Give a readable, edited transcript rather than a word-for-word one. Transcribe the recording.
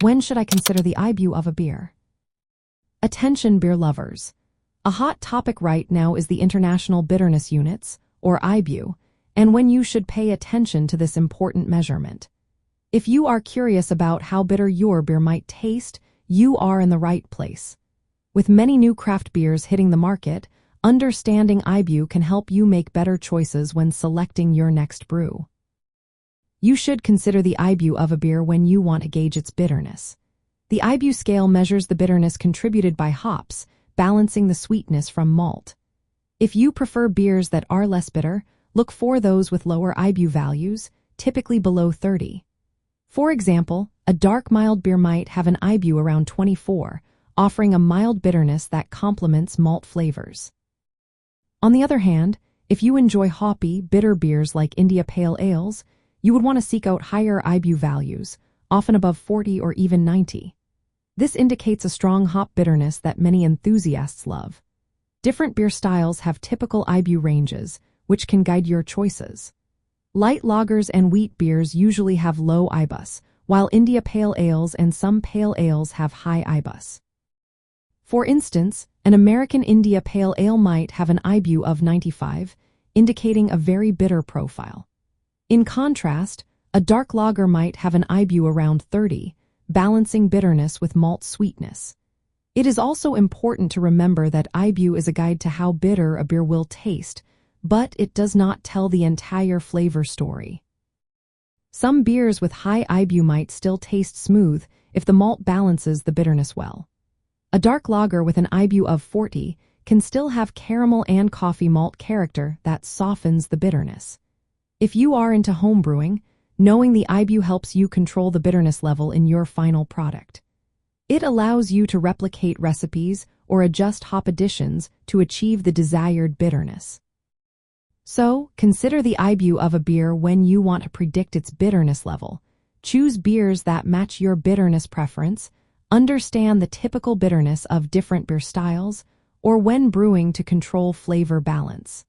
When should I consider the IBU of a beer? Attention beer lovers. A hot topic right now is the International Bitterness Units, or IBU, and when you should pay attention to this important measurement. If you are curious about how bitter your beer might taste, you are in the right place. With many new craft beers hitting the market, understanding IBU can help you make better choices when selecting your next brew. You should consider the IBU of a beer when you want to gauge its bitterness. The IBU scale measures the bitterness contributed by hops, balancing the sweetness from malt. If you prefer beers that are less bitter, look for those with lower IBU values, typically below 30. For example, a dark mild beer might have an IBU around 24, offering a mild bitterness that complements malt flavors. On the other hand, if you enjoy hoppy, bitter beers like India Pale Ales, you would want to seek out higher IBU values, often above 40 or even 90. This indicates a strong hop bitterness that many enthusiasts love. Different beer styles have typical IBU ranges, which can guide your choices. Light lagers and wheat beers usually have low IBUs, while India Pale Ales and some pale ales have high IBUs. For instance, an American India Pale Ale might have an IBU of 95, indicating a very bitter profile. In contrast, a dark lager might have an IBU around 30, balancing bitterness with malt sweetness. It is also important to remember that IBU is a guide to how bitter a beer will taste, but it does not tell the entire flavor story. Some beers with high IBU might still taste smooth if the malt balances the bitterness well. A dark lager with an IBU of 40 can still have caramel and coffee malt character that softens the bitterness. If you are into homebrewing, knowing the IBU helps you control the bitterness level in your final product. It allows you to replicate recipes or adjust hop additions to achieve the desired bitterness. So, consider the IBU of a beer when you want to predict its bitterness level. Choose beers that match your bitterness preference, understand the typical bitterness of different beer styles, or when brewing to control flavor balance.